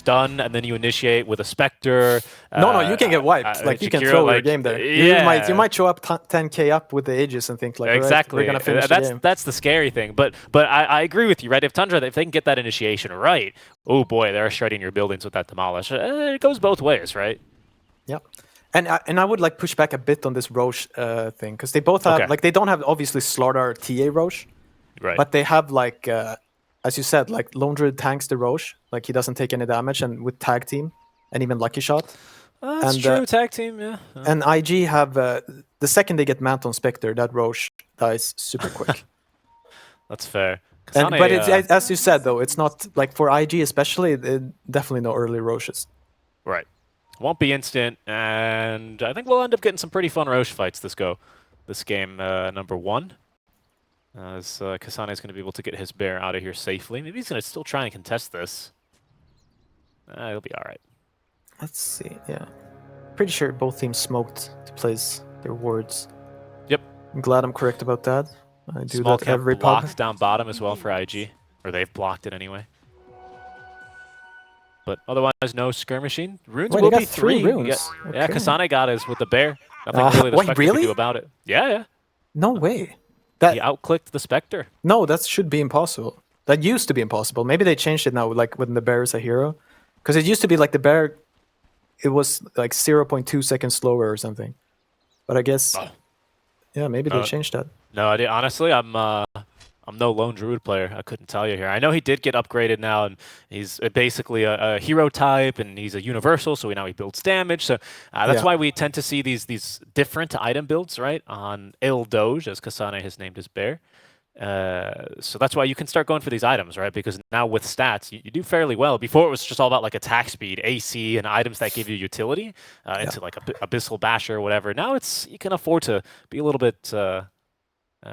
stun and then you initiate with a Spectre. No, you can get wiped. Like you can throw your game there. Yeah. You might show up 10k up with the Aegis and think like, exactly. Right, we're gonna finish the game. That's the scary thing. But I agree with you, right? If Tundra, if they can get that initiation right, oh boy, they're shredding your buildings with that demolish. It goes both ways, right? Yep. And I would like push back a bit on this Roche thing because they both have like they don't have obviously Slardar TA Roche, right? But they have like as you said, like Lone Druid tanks the Roche, like he doesn't take any damage, and with tag team and even lucky shot. That's true, tag team, yeah. And IG have the second they get Mant on Spectre, that Roche dies super quick. That's fair. But it's, as you said though, it's not like for IG especially. Definitely no early Roches. Right. Won't be instant, and I think we'll end up getting some pretty fun Roche fights this game number 1. As Kasane is going to be able to get his bear out of here safely. Maybe he's going to still try and contest this. He'll be all right. Let's see, yeah. Pretty sure both teams smoked to place their wards. Yep. I'm glad I'm correct about that. I do Small that every blocked down bottom as well for IG, or they've blocked it anyway. But otherwise, no skirmishing. Runes will be 3 runes. Okay. Yeah, Kasane got his with the bear. Nothing really the Spectre can do about it. Yeah. No way. He outclicked the Spectre. No, that should be impossible. That used to be impossible. Maybe they changed it now, like when the bear is a hero. Because it used to be like the bear, it was like 0.2 seconds slower or something. But I guess, yeah, maybe they changed that. No, honestly, I'm no Lone Druid player. I couldn't tell you here. I know he did get upgraded now, and he's basically a hero type, and he's a universal, so now he builds damage. So that's why we tend to see these different item builds, right, on Il Doge, as Kasane has named his bear. So that's why you can start going for these items, right? Because now with stats, you do fairly well. Before it was just all about like attack speed, AC, and items that give you utility into like Abyssal Basher or whatever. Now you can afford to be a little bit...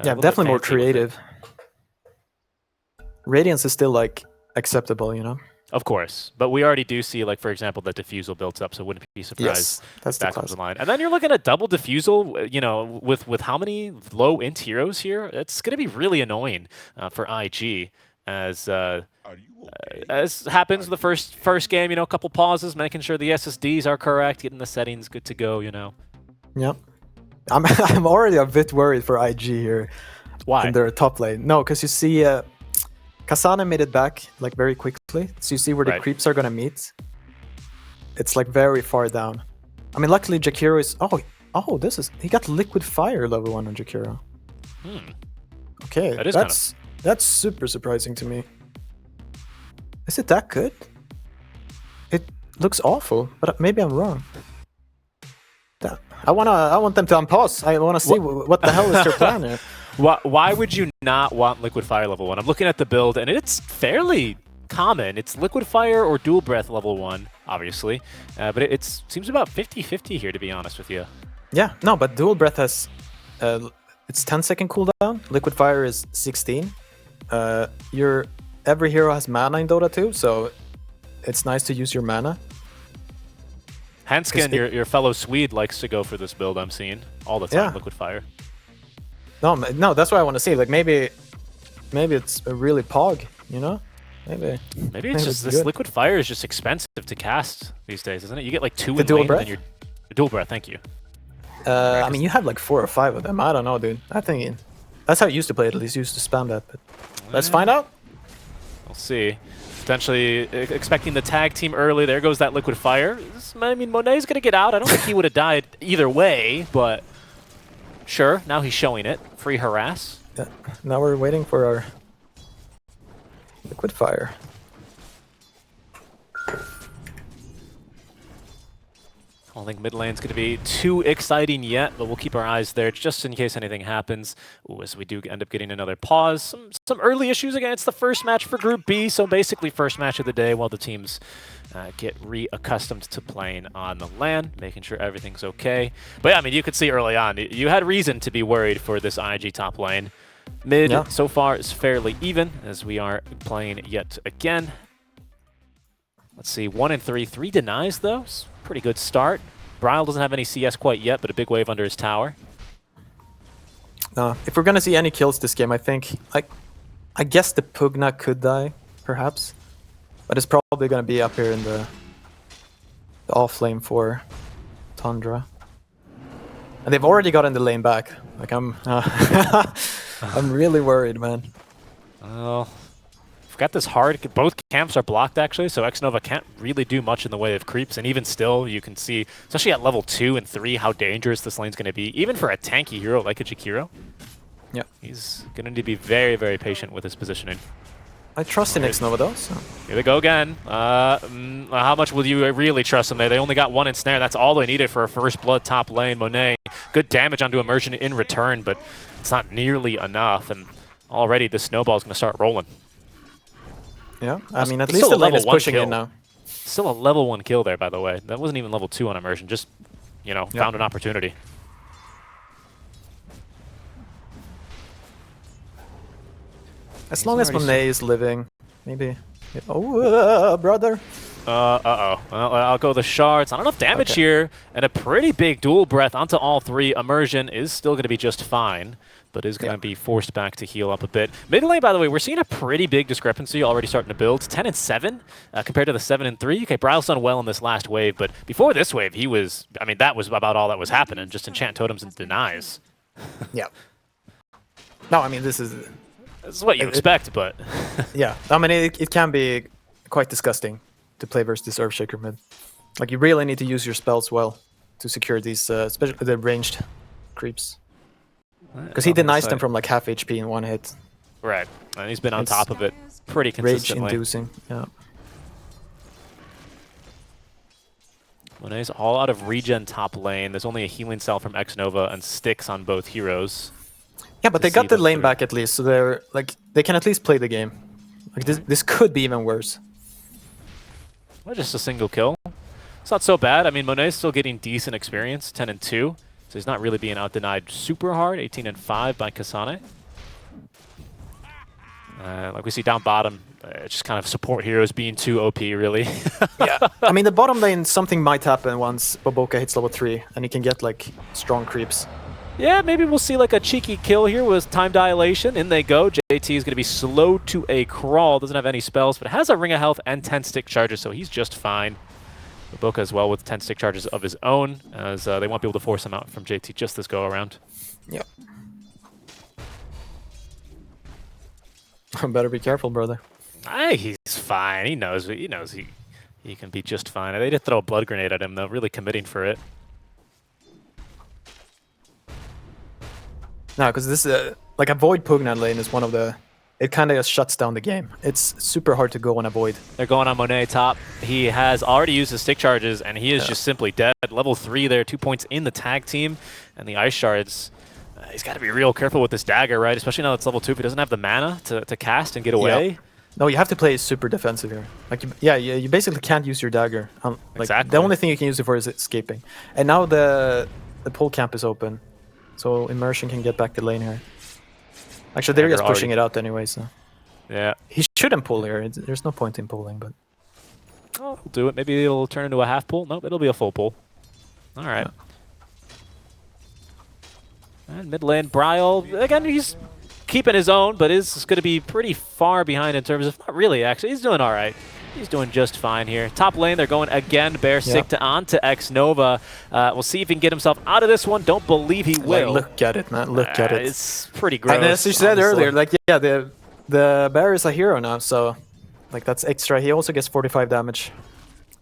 definitely more creative. Radiance is still like acceptable, you know? Of course, but we already do see, like, for example, the Diffusal built up, so wouldn't be surprised that's that comes in line. And then you're looking at double Diffusal, you know, with how many low int heroes here, it's going to be really annoying for IG, as happens in the first game, you know, a couple pauses, making sure the SSDs are correct, getting the settings good to go, you know. Yep. I'm already a bit worried for IG here. Why? In their top lane. No, because you see... Kasane made it back like very quickly, so you see where the creeps are gonna meet. It's like very far down. I mean, luckily Jakiro is he got liquid fire level 1 on Jakiro. Okay, that's super surprising to me. Is it that good? It looks awful, but maybe I'm wrong. I want them to unpause. I want to see what the hell is their plan here. Why would you not want Liquid Fire level 1? I'm looking at the build, and it's fairly common. It's Liquid Fire or Dual Breath level 1, obviously. But it seems about 50-50 here, to be honest with you. Yeah, no, but Dual Breath has... it's 10-second cooldown. Liquid Fire is 16. Every hero has mana in Dota 2, so it's nice to use your mana. Hanskin, your fellow Swede, likes to go for this build, I'm seeing. All the time, Liquid Fire. No, that's what I want to see. Like maybe it's a really pog, you know? Maybe it's just this Liquid Fire is just expensive to cast these days, isn't it? You get like 2 in Dual Breath? Then Dual Breath, thank you. I mean, you have like 4 or 5 of them. I don't know, dude. I think that's how you used to play it. At least you used to spam that. But let's find out. We'll see. Potentially expecting the tag team early. There goes that Liquid Fire. I mean, Monet's going to get out. I don't think he would have died either way, but sure. Now he's showing it. Free harass. Yeah. Now we're waiting for our Liquid Fire. I don't think mid lane's going to be too exciting yet, but we'll keep our eyes there just in case anything happens. Ooh, as we do end up getting another pause. Some early issues. Again, it's the first match for Group B, so basically first match of the day while the teams get reaccustomed to playing on the LAN, making sure everything's okay. But yeah, I mean, you could see early on, you had reason to be worried for this IG top lane. Mid, so far, is fairly even as we are playing yet again. Let's see, 1 and 3. 3 denies, though. Pretty good start. Bryle doesn't have any CS quite yet, but a big wave under his tower. If we're going to see any kills this game, I think, I guess the Pugna could die, perhaps. But it's probably probably going to be up here in the off lane for Tundra. And they've already gotten the lane back. Like, I'm I'm really worried, man. Well, we've got this hard. Both camps are blocked, actually, so Xnova can't really do much in the way of creeps. And even still, you can see, especially at level 2 and 3, how dangerous this lane's going to be. Even for a tanky hero like a Jakiro. Yeah. He's going to need to be very, very patient with his positioning. I trust in Xnova, though. So. Here they go again. How much will you really trust them there? They only got 1 ensnare. That's all they needed for a first blood top lane. Monet, good damage onto Immersion in return, but it's not nearly enough. And already the snowball is going to start rolling. Yeah, I mean, at least the lane is pushing in now. Still a level 1 kill there, by the way. That wasn't even level 2 on Immersion. Just, you know, found an opportunity. As long as Monet is living, maybe. Oh, brother. Uh-oh. Well, I'll go the shards. Not enough damage here, and a pretty big dual breath onto all 3. Immersion is still going to be just fine, but is going to be forced back to heal up a bit. Mid lane, by the way, we're seeing a pretty big discrepancy already starting to build. 10 and 7 compared to the 7 and 3. Okay, Bryle's done well in this last wave, but before this wave, he was, I mean, that was about all that was happening, just enchant totems and denies. Yeah. No, I mean, this is what you expect, but... yeah, I mean, it can be quite disgusting to play versus this Earthshaker mid. Like, you really need to use your spells well to secure these, especially the ranged creeps. Because he denies them from like half HP in 1 hit. Right, and he's been on top of it pretty consistently. Rage-inducing, yeah. Monet's all out of regen top lane. There's only a healing cell from Xnova and Styx on both heroes. Yeah, but they got the lane back at least, so they're like they can at least play the game. Like this could be even worse. Well, just a single kill. It's not so bad. I mean, Monet's still getting decent experience, 10 and 2, so he's not really being out-denied super hard. 18 and 5 by Kasane. Like we see down bottom, just kind of support heroes being too OP, really. Yeah, I mean the bottom lane, something might happen once Boboka hits level 3, and he can get like strong creeps. Yeah, maybe we'll see like a cheeky kill here with time dilation. In they go. JT is going to be slow to a crawl. Doesn't have any spells, but has a ring of health and 10 stick charges, so he's just fine. Boboka as well with 10 stick charges of his own, as they won't be able to force him out from JT just this go around. Yep. Better be careful, brother. He's fine. He knows he can be just fine. They did throw a blood grenade at him though, really committing for it. No, because this like a Void Pugna lane is one of the... It kind of just shuts down the game. It's super hard to go on a Void. They're going on Monet top. He has already used his stick charges, and he is just simply dead. Level 3 there, 2 points in the tag team. And the Ice Shards, he's got to be real careful with this dagger, right? Especially now it's level 2 if he doesn't have the mana to cast and get away. Yep. No, you have to play super defensive here. Like, you basically can't use your dagger. Like, exactly. The only thing you can use it for is escaping. And now the pole camp is open. So Immersion can get back the lane here. Actually, they're just pushing it out anyway, so... Yeah. He shouldn't pull here. There's no point in pulling, but... Oh, he'll do it. Maybe it'll turn into a half pull. Nope, it'll be a full pull. All right. Yeah. And mid lane, Bryle, again, he's keeping his own, but is going to be pretty far behind in terms of... Not really, actually. He's doing all right. He's doing just fine here. Top lane, they're going again. Bear sick on to Xnova. We'll see if he can get himself out of this one. Don't believe he will. Like, look at it, man. Look at it. It's pretty gross. And as you said earlier, like, yeah, the Bear is a hero now, so like that's extra. He also gets 45 damage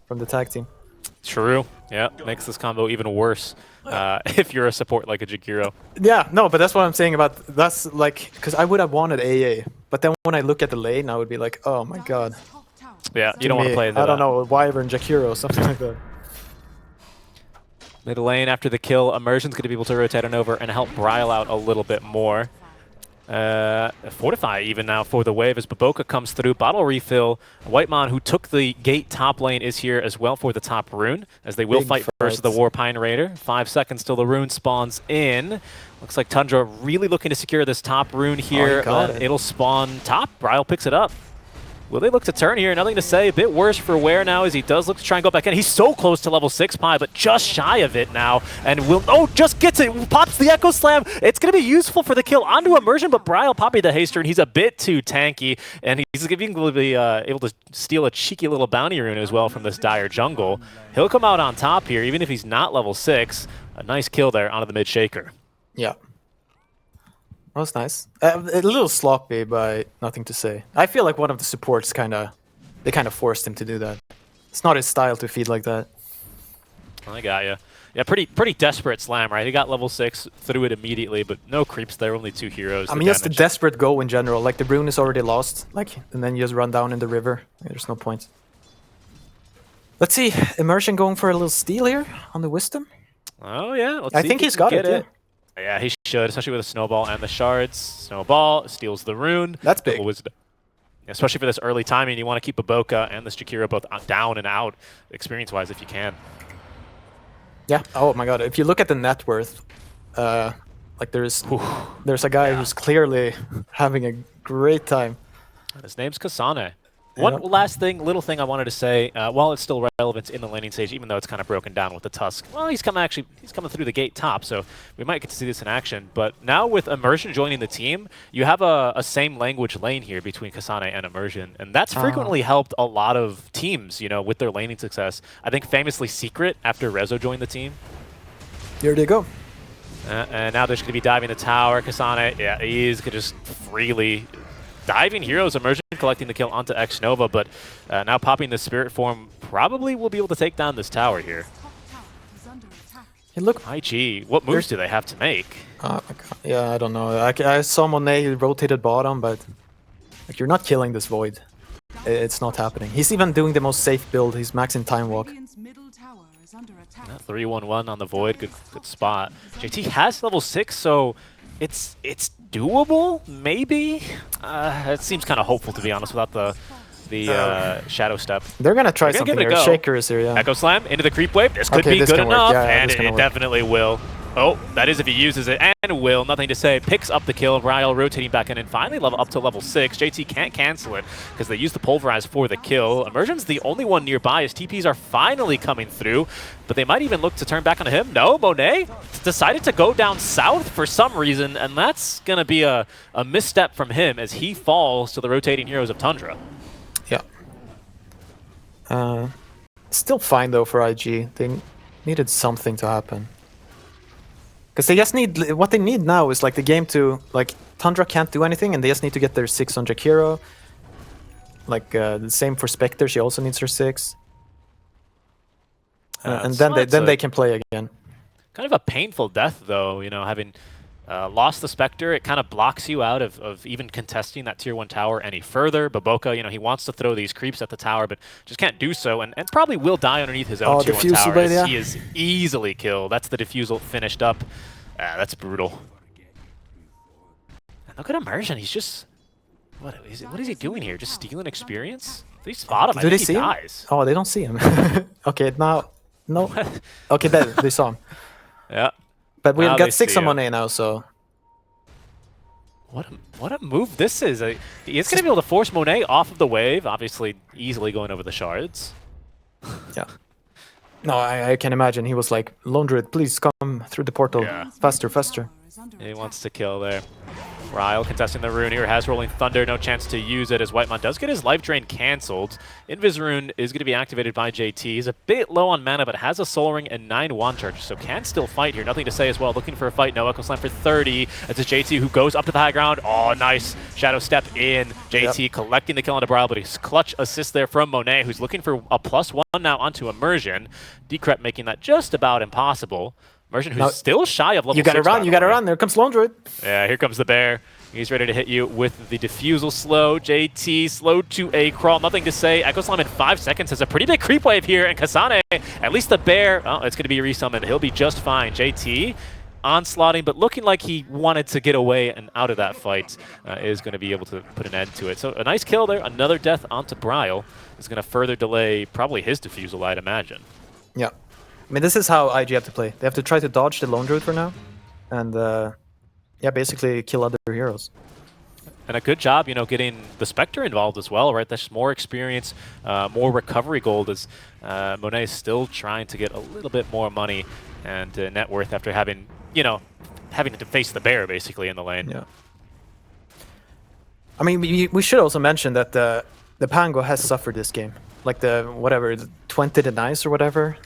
from the tag team. True. Yeah, makes this combo even worse if you're a support like a Jakiro. Yeah, no, but that's what I'm saying about... That's like... Because I would have wanted AA, but then when I look at the lane, I would be like, oh my god. Yeah, you don't want to play into I don't know, Wyvern, Jakiro, something like that. Mid lane after the kill, Immersion's going to be able to rotate on over and help Bryle out a little bit more. Fortify even now for the wave as Boboka comes through. Bottle refill. Whitemon, who took the gate top lane, is here as well for the top rune, as they will fight versus the Warpine Raider. 5 seconds till the rune spawns in. Looks like Tundra really looking to secure this top rune here. Oh, It'll spawn top. Bryle picks it up. Will they look to turn here? Nothing to say. A bit worse for Ware now as he does look to try and go back in. He's so close to level 6 Pi, but just shy of it now. And will just gets it. Pops the Echo Slam. It's going to be useful for the kill onto Immersion, but Bryle popping the haster, and he's a bit too tanky. And he's going to be able to steal a cheeky little bounty rune as well from this dire jungle. He'll come out on top here, even if he's not level 6. A nice kill there onto the mid shaker. Yeah. That was nice. A little sloppy, but nothing to say. I feel like one of the supports kind of forced him to do that. It's not his style to feed like that. I got you. Yeah, pretty desperate slam, right? He got level 6, threw it immediately, but no creeps there, only 2 heroes. I mean, just a desperate go in general. Like, the rune is already lost, and then you just run down in the river. There's no point. Let's see, Immersion going for a little steal here on the Wisdom. Oh, yeah. I think he's got it, yeah. Yeah, he should, especially with a Snowball and the shards. Snowball steals the rune. That's big. Especially for this early timing, you want to keep Aboka and this Jakiro both down and out, experience-wise, if you can. Yeah. Oh my God. If you look at the net worth, like there's a guy who's clearly having a great time. His name's Kasane. One last little thing I wanted to say, while it's still relevant in the laning stage, even though it's kind of broken down with the Tusk, well, he's coming through the gate top, so we might get to see this in action. But now with Immersion joining the team, you have a same language lane here between Kasane and Immersion, and that's frequently helped a lot of teams, with their laning success. I think famously Secret after Rezo joined the team. Here they go. And now they're just going to be diving the tower. Kasane, yeah, he's going to just freely diving heroes. Immersion collecting the kill onto X-Nova, but now popping the Spirit Form probably will be able to take down this tower here. Hey, look. IG, what moves do they have to make? Yeah, I don't know. I saw Monet rotated bottom, but like, you're not killing this Void. It's not happening. He's even doing the most safe build. He's maxing Time Walk. 3-1-1 on the Void, good spot. JT has level 6, so it's doable, maybe? It seems kind of hopeful, to be honest, without the Shadow Step. They're going to try something here. Shaker is here, yeah. Echo Slam into the creep wave. This could be good enough, and it definitely will. Oh, that is if he uses it, and will. Nothing to say. Picks up the kill. Ryle rotating back in and finally level up to level 6. JT can't cancel it because they use the Pulverize for the kill. Immersion's the only one nearby as TPs are finally coming through, but they might even look to turn back on him. No, Monet decided to go down south for some reason, and that's going to be a misstep from him as he falls to the rotating heroes of Tundra. Yeah. Still fine, though, for IG. They needed something to happen. Because they just need, what they need now is like the game to, like, Tundra can't do anything and they just need to get their 6 on Jakiro. Like, the same for Spectre, she also needs her 6. And then they can play again. Kind of a painful death, though, having lost the Spectre, it kind of blocks you out of even contesting that tier 1 tower any further. Baboka, he wants to throw these creeps at the tower, but just can't do so, and probably will die underneath his own tier 1 tower as he is easily killed. That's the defusal finished up. That's brutal. And look at Immersion, he's just... What is he doing here? Just stealing experience? If they spot him, I think he dies. Oh, they don't see him. Okay, now... No. Okay, they saw him. Yeah. But we've got 6 on Monet now, so... What a move this is. He's going to be able to force Monet off of the wave, obviously easily going over the shards. Yeah. No, I can imagine. He was like, Lone Druid, please come through the portal. Yeah. Faster, faster. He wants to kill there. Ryle contesting the rune here, has Rolling Thunder, no chance to use it as Whitemon does get his life drain cancelled. Invis rune is going to be activated by JT. He's a bit low on mana, but has a Soul Ring and 9 wand charges, so can still fight here. Nothing to say as well. Looking for a fight. No Echo Slam for 30. It's a JT who goes up to the high ground. Oh, nice. Shadow Step in. JT collecting the kill on Bryle, but he's clutch assist there from Monet, who's looking for a +1 now onto Immersion. Decrep making that just about impossible. Immersion, who's still shy of level 6. You gotta run, you gotta run. There comes Lone Druid. Yeah, here comes the bear. He's ready to hit you with the defusal slow. JT slowed to a crawl. Nothing to say. Echo Slam in 5 seconds has a pretty big creep wave here. And Kasane, at least the bear, oh, it's going to be resummoned. He'll be just fine. JT onslaughting, but looking like he wanted to get away and out of that fight, is going to be able to put an end to it. So a nice kill there. Another death onto Bryle is going to further delay probably his defusal, I'd imagine. Yeah. I mean, this is how IG have to play. They have to try to dodge the Lone Druid for now, and yeah, basically kill other heroes. And a good job, you know, getting the Spectre involved as well, right? That's more experience, more recovery gold as Monet is still trying to get a little bit more money and net worth after having, you know, having to face the bear basically in the lane. Yeah. I mean, we should also mention that the Pango has suffered this game. Like the, whatever, 20 to nice or whatever,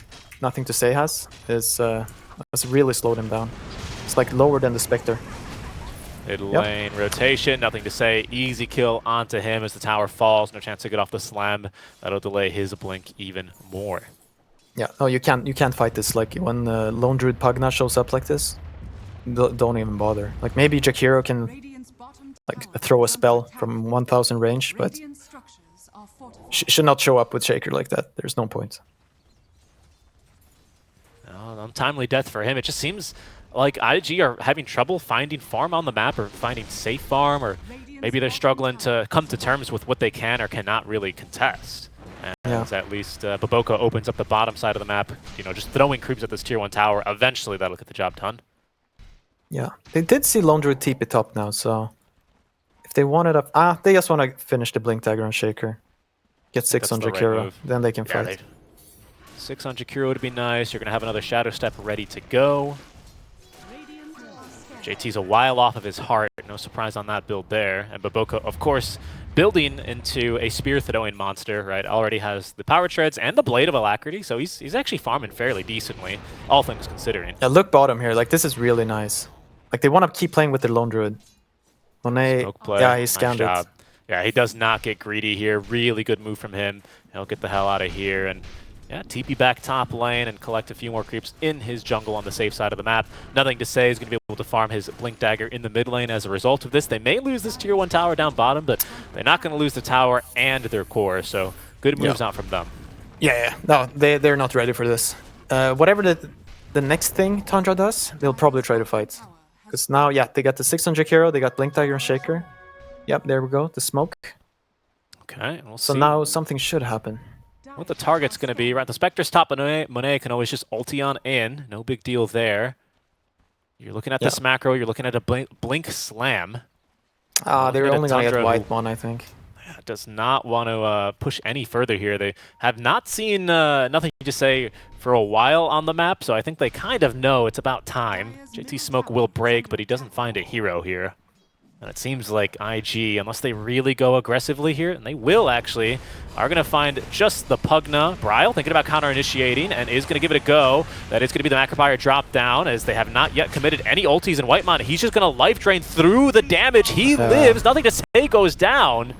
nothing to say has really slowed him down. It's like lower than the Spectre. Mid lane rotation, nothing to say. Easy kill onto him as the tower falls. No chance to get off the slam. That'll delay his blink even more. Yeah, no, you can't fight this. Like when Lone Druid Pugna shows up like this, don't even bother. Like maybe Jakiro can like throw a spell from 1000 range, but should not show up with Shaker like that. There's no point. Untimely death for him. It just seems like IG are having trouble finding farm on the map or finding safe farm, or maybe they're struggling to come to terms with what they can or cannot really contest. And at least Baboka opens up the bottom side of the map, you know, just throwing creeps at this tier 1 tower. Eventually that'll get the job done. Yeah, they did see Lone Druid TP top now, so if they wanted up, they just want to finish the Blink Dagger on Shaker. Get 6 on Jakiro, then they can fight. 6 on Jakiro would be nice. You're going to have another Shadow Step ready to go. JT's a while off of his heart. No surprise on that build there. And Baboka, of course, building into a spear-throwing monster, right? Already has the Power Treads and the Blade of Alacrity, so he's actually farming fairly decently, all things considering. Yeah, look bottom here. Like, this is really nice. Like, they want to keep playing with their Lone Druid. Monet, yeah, he scanned it. Yeah, he does not get greedy here. Really good move from him. He'll get the hell out of here and yeah, TP back top lane and collect a few more creeps in his jungle on the safe side of the map. Nothing to say. He's going to be able to farm his Blink Dagger in the mid lane as a result of this. They may lose this tier 1 tower down bottom, but they're not going to lose the tower and their core, so good moves out from them. Yeah. No, they're not ready for this. Whatever the next thing Tundra does, they'll probably try to fight. Because now, yeah, they got the 6 on Jakiro, they got Blink Dagger and Shaker. Yep, there we go, the smoke. Okay, we'll so see. Now something should happen. What the target's going to be, right? The Spectre's top, Monet can always just ulti on in. No big deal there. You're looking at this macro, you're looking at a blink slam. They're only going to get white one, I think. Does not want to push any further here. They have not seen nothing to say for a while on the map, so I think they kind of know it's about time. JT Smoke will break, but he doesn't find a hero here. And it seems like IG, unless they really go aggressively here, and they will actually, are going to find just the Pugna. Bryle thinking about counter-initiating and is going to give it a go. That is going to be the Macrobuyer drop down as they have not yet committed any ultis in Whitemon. He's just going to life drain through the damage. He lives. Nothing to say, goes down.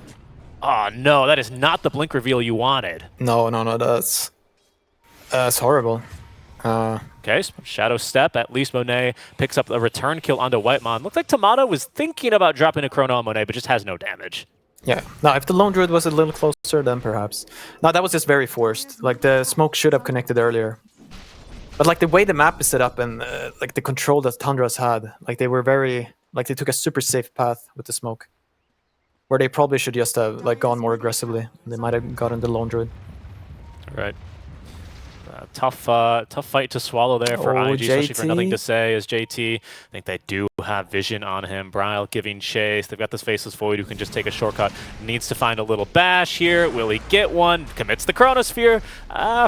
Oh no, that is not the blink reveal you wanted. No, that's horrible. Okay, Shadow Step. At least Monet picks up a return kill onto Whitemon. Looks like Tomato was thinking about dropping a Chrono on Monet, but just has no damage. Yeah, no, if the Lone Druid was a little closer, then perhaps. No, that was just very forced. Like, the smoke should have connected earlier. But, like, the way the map is set up and, like, the control that Tundra's had, like, they were very... Like, they took a super safe path with the smoke. Where they probably should just have, like, gone more aggressively. They might have gotten the Lone Druid. Right. Tough fight to swallow there for IG, especially for nothing to say as JT. I think they do have vision on him. Bryle giving chase. They've got this Faceless Void who can just take a shortcut. Needs to find a little bash here. Will he get one? Commits the Chronosphere.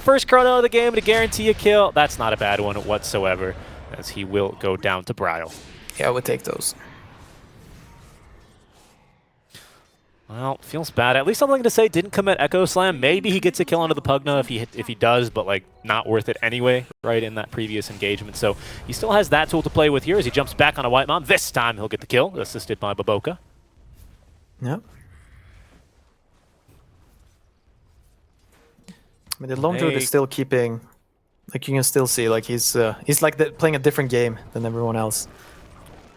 First Chrono of the game to guarantee a kill. That's not a bad one whatsoever, as he will go down to Bryle. Yeah, I would take those. Well, feels bad. At least something to say. Didn't commit Echo Slam. Maybe he gets a kill onto the Pugna if he does, but like not worth it anyway, right, in that previous engagement. So he still has that tool to play with here as he jumps back on a Whitemon. This time he'll get the kill, assisted by Baboka. Yep. I mean, the Lone Druid is still keeping, like you can still see, like he's like playing a different game than everyone else.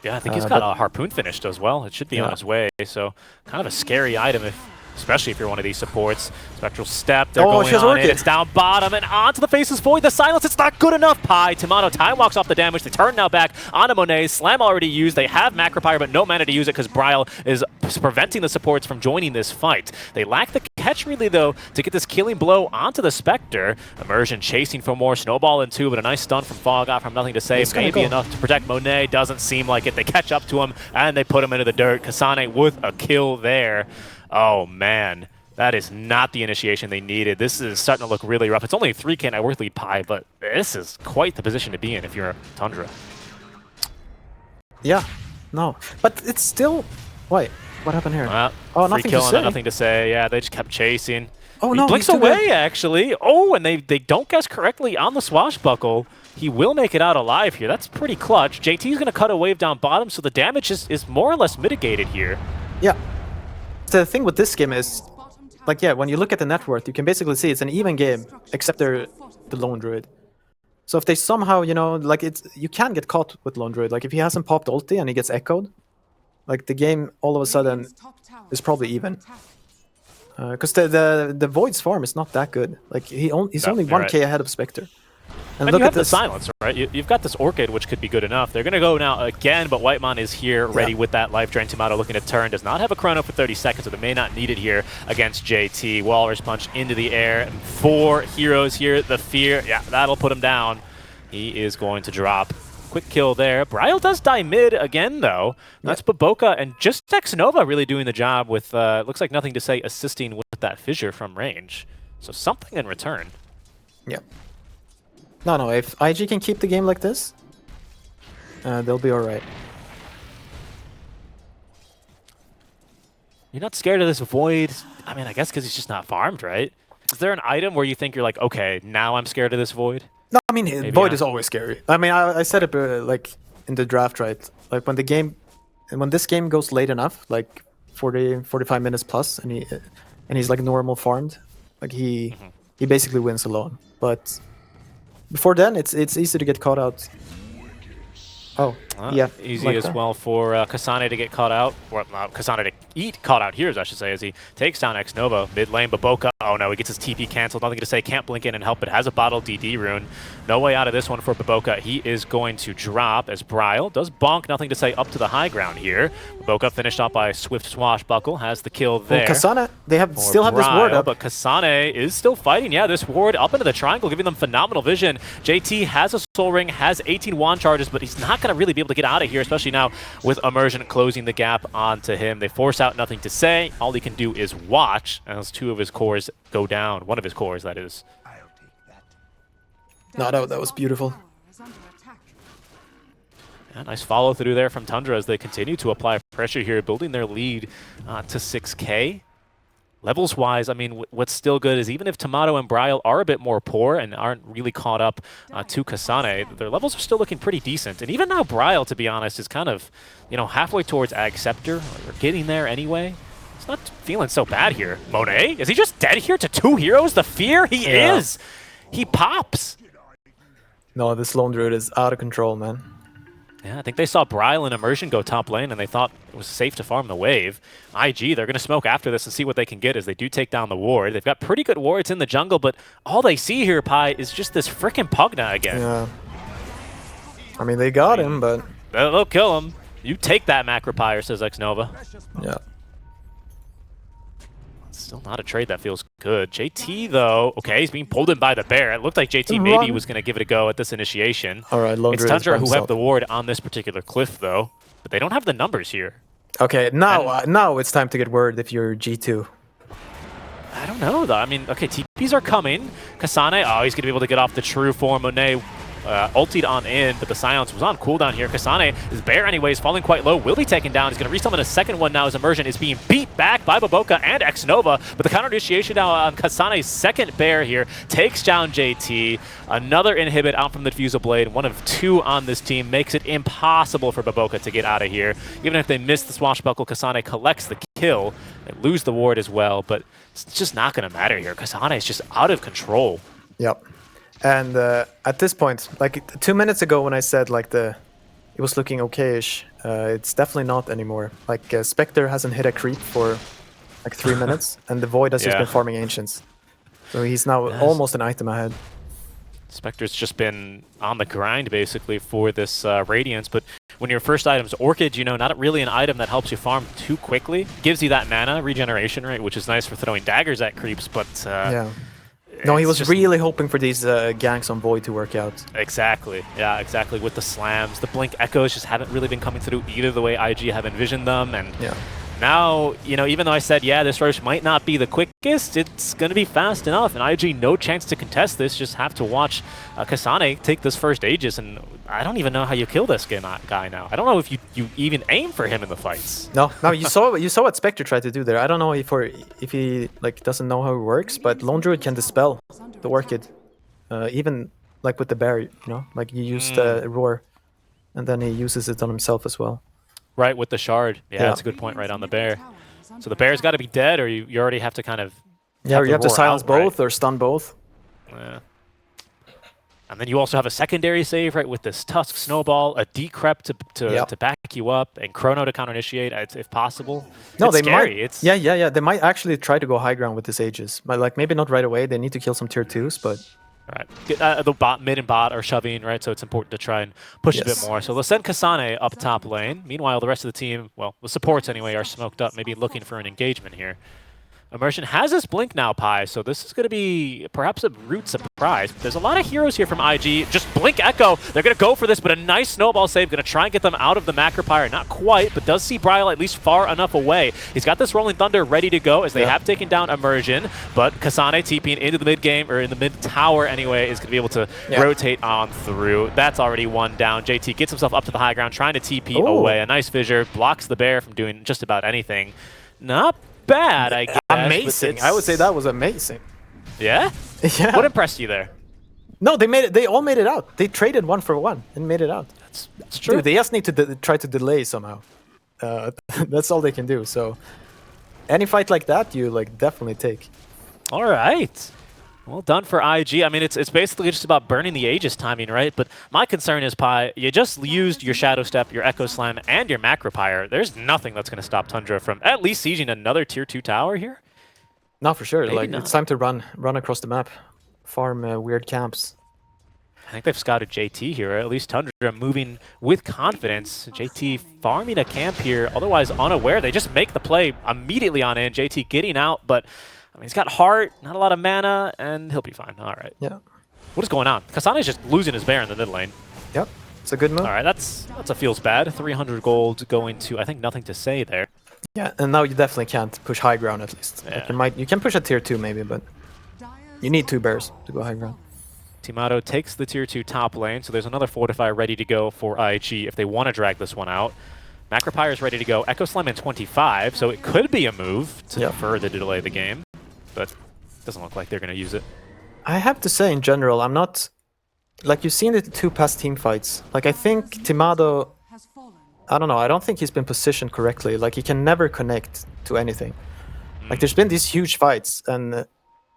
Yeah, I think he's got a Harpoon finished as well. It should be on his way, so kind of a scary item if especially if you're one of these supports. Spectral Step, they're Oh, going on it. It's down bottom and onto the Faceless Void. The silence, it's not good enough. Pi, Tomato, time walks off the damage. They turn now back onto Monet. Slam already used. They have Macropyre, but no mana to use it because Bryle is preventing the supports from joining this fight. They lack the catch really though to get this killing blow onto the Spectre. Immersion chasing for more. Snowball in 2, but a nice stun from Fogg from Nothing to Say. Maybe enough to protect Monet. Doesn't seem like it. They catch up to him and they put him into the dirt. Kasane with a kill there. Oh man. That is not the initiation they needed. This is starting to look really rough. It's only a 3K net worth lead Pi, but this is quite the position to be in if you're Tundra. Yeah, no. But it's still... Wait, what happened here? Oh, Nothing to Say. Nothing to Say. Yeah, they just kept chasing. Oh, he no, blinks away, actually. Oh, and they don't guess correctly on the swashbuckle. He will make it out alive here. That's pretty clutch. JT's going to cut a wave down bottom, so the damage is more or less mitigated here. Yeah. The thing with this game is, like, yeah, when you look at the net worth, you can basically see it's an even game, except they're the Lone Druid. So if they somehow, you know, like, you can get caught with Lone Druid. Like, if he hasn't popped ulti and he gets echoed, like, the game all of a sudden is probably even. Because the Void's farm is not that good. Like, he's only 1k ahead of Spectre. And look at the silence, right? You've got this Orchid, which could be good enough. They're going to go now again, but Whitemon is here, ready with that Life Drain. Tomato looking to turn. Does not have a chrono for 30 seconds, so they may not need it here against JT. Walrus Punch into the air. And 4 heroes here. The Fear, yeah, that'll put him down. He is going to drop. Quick kill there. Bryle does die mid again, though. That's Baboka and just Xnova really doing the job with, looks like Nothing to Say, assisting with that fissure from range. So something in return. Yeah. No, if IG can keep the game like this, they'll be alright. You're not scared of this Void? I mean, I guess because he's just not farmed, right? Is there an item where you think you're like, okay, now I'm scared of this Void? No, I mean, maybe Void is always scary. I mean, I said it like in the draft, right? Like when this game goes late enough, like 40, 45 minutes plus, and he's like normal farmed, like he basically wins alone. But before then, it's easy to get caught out. Oh, yeah. Easy like as well for Kasane to get caught out. Or Kasane to eat caught out here, I should say, as he takes down Xnova. Mid lane, Baboka. Oh no, he gets his TP canceled. Nothing to Say. Can't blink in and help, but has a bottle DD rune. No way out of this one for Baboka. He is going to drop as Bryle does bonk Nothing to Say up to the high ground here. Baboka finished off by Swift Swashbuckle. Has the kill there. Well, Kasane, they still have this ward up. But Kasane is still fighting. Yeah, this ward up into the triangle, giving them phenomenal vision. JT has a Soul Ring, has 18 wand charges, but he's not going to really be able to get out of here, especially now with Immersion closing the gap onto him. They force out Nothing to Say. All he can do is watch as 2 of his cores go down. 1 of his cores, that is. No, that was beautiful. Yeah, nice follow through there from Tundra as they continue to apply pressure here, building their lead to 6K. Levels-wise, I mean, what's still good is even if Tomato and Bryle are a bit more poor and aren't really caught up to Kasane, their levels are still looking pretty decent. And even now, Bryle, to be honest, is kind of, you know, halfway towards Ag Scepter, or getting there anyway. It's not feeling so bad here. Monet? Is he just dead here to 2 heroes? The Fear? He is! He pops! No, this Lone Druid is out of control, man. Yeah, I think they saw Bryle and Immersion go top lane, and they thought it was safe to farm the wave. IG, they're going to smoke after this and see what they can get as they do take down the ward. They've got pretty good wards in the jungle, but all they see here, Pi, is just this frickin' Pugna again. Yeah. I mean, they got him, but... They'll kill him. You take that, Macropyre, says Xnova. Yeah. Still not a trade that feels good. JT, though, okay, he's being pulled in by the bear. It looked like JT maybe was going to give it a go at this initiation. All right, it's Tundra who have the ward on this particular cliff, though. But they don't have the numbers here. Okay, now it's time to get word if you're G2. I don't know, though. I mean, okay, TPs are coming. Kasane, oh, he's going to be able to get off the true form. Monet ultied on in, but the silence was on cooldown here. Kasane is bare anyways, falling quite low, will be taken down. He's going to resummon a second one now as Immersion is being beat back by Baboka and Xnova, but the counter initiation now on Kasane's second bear here takes down JT. Another inhibit out from the Diffusal Blade, 1 of 2 on this team, makes it impossible for Baboka to get out of here. Even if they miss the Swashbuckle, Kasane collects the kill and lose the ward as well, but it's just not going to matter here. Kasane is just out of control. Yep. And at this point, like 2 minutes ago when I said like it was looking okay-ish, it's definitely not anymore. Like Spectre hasn't hit a creep for like 3 minutes, and the Void has just been farming Ancients. So he's now almost an item ahead. Spectre's just been on the grind, basically, for this Radiance, but when your first item's Orchid, you know, not really an item that helps you farm too quickly. Gives you that mana regeneration rate, which is nice for throwing daggers at creeps, but... No, he was really hoping for these ganks on Void to work out. Exactly. Yeah, exactly. With the slams. The Blink Echoes just haven't really been coming through either the way IG have envisioned them. And now, you know, even though I said, yeah, this rush might not be the quickest, it's going to be fast enough. And IG, no chance to contest this. Just have to watch Kasane take this first Aegis. And I don't even know how you kill this guy now. I don't know if you even aim for him in the fights. No, you saw what Spectre tried to do there. I don't know if he like doesn't know how it works, but Lone Druid can dispel the Orchid, even like with the bear, you know, like you used Roar, and then he uses it on himself as well. Right, with the shard. Yeah, that's a good point right on the bear. So the bear's got to be dead, or you already have to kind of... Yeah, or you have to silence both or stun both. Yeah. And then you also have a secondary save, right, with this Tusk Snowball, a Decrep to back you up, and Chrono to counter-initiate if possible. No, it's they scary. might. Yeah. They might actually try to go high ground with this Aegis. But like maybe not right away. They need to kill some tier 2s, but... Right. The mid and bot are shoving, right, so it's important to try and push a bit more. So let's send Kasane up top lane. Meanwhile, the rest of the team, well, the supports anyway, are smoked up, maybe looking for an engagement here. Immersion has this blink now, Pi, so this is going to be perhaps a root surprise. There's a lot of heroes here from IG. Just blink Echo. They're going to go for this, but a nice snowball save. Going to try and get them out of the Macropyre. Not quite, but does see Bryle at least far enough away. He's got this Rolling Thunder ready to go as they have taken down Immersion, but Kasane TPing into the mid game, or in the mid tower anyway, is going to be able to rotate on through. That's already one down. JT gets himself up to the high ground, trying to TP away. A nice fissure, blocks the bear from doing just about anything. Not bad, I guess. Amazing. I would say that was amazing. Yeah? Yeah. What impressed you there? No, they all made it out. They traded 1 for 1 and made it out. That's true. Dude, they just need to try to delay somehow. That's all they can do. So any fight like that, you like definitely take. All right. Well done for IG. I mean, it's basically just about burning the Aegis timing, right? But my concern is, Pi, you just used your Shadow Step, your Echo Slam, and your Macropyre. There's nothing that's going to stop Tundra from at least sieging another tier 2 tower here. No, for sure. Maybe like not. It's time to run across the map, farm weird camps. I think they've scouted JT here, or at least Tundra moving with confidence. JT farming a camp here, otherwise unaware. They just make the play immediately on in. JT getting out, but I mean, he's got heart, not a lot of mana, and he'll be fine. All right. Yeah. What is going on? Kasane's just losing his bear in the mid lane. Yep. It's a good move. All right, that's a feels bad. 300 gold going to, I think, nothing to say there. Yeah, and now you definitely can't push high ground at least. Yeah. Like you can push a tier 2 maybe, but you need 2 bears to go high ground. Timato takes the tier 2 top lane, so there's another Fortify ready to go for IG if they want to drag this one out. Macropyre is ready to go. Echo Slam in 25, so it could be a move to further delay the game, but it doesn't look like they're going to use it. I have to say, in general, I'm not... Like, you've seen the 2 past team fights. Like, I think Timado... I don't know, I don't think he's been positioned correctly. Like, he can never connect to anything. Like, there's been these huge fights, and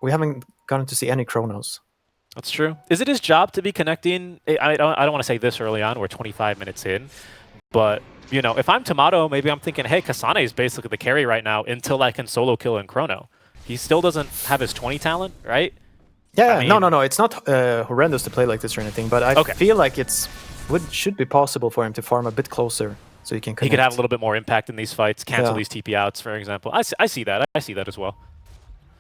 we haven't gotten to see any Chronos. That's true. Is it his job to be connecting? I don't want to say this early on. We're 25 minutes in. But, you know, if I'm Timato, maybe I'm thinking, hey, Kasane is basically the carry right now until I can solo kill in Chrono. He still doesn't have his 20 talent, right? Yeah, I mean, no. It's not horrendous to play like this or anything, but I feel like should be possible for him to farm a bit closer so he can connect. He could have a little bit more impact in these fights, cancel these TP outs, for example. I see that. I see that as well.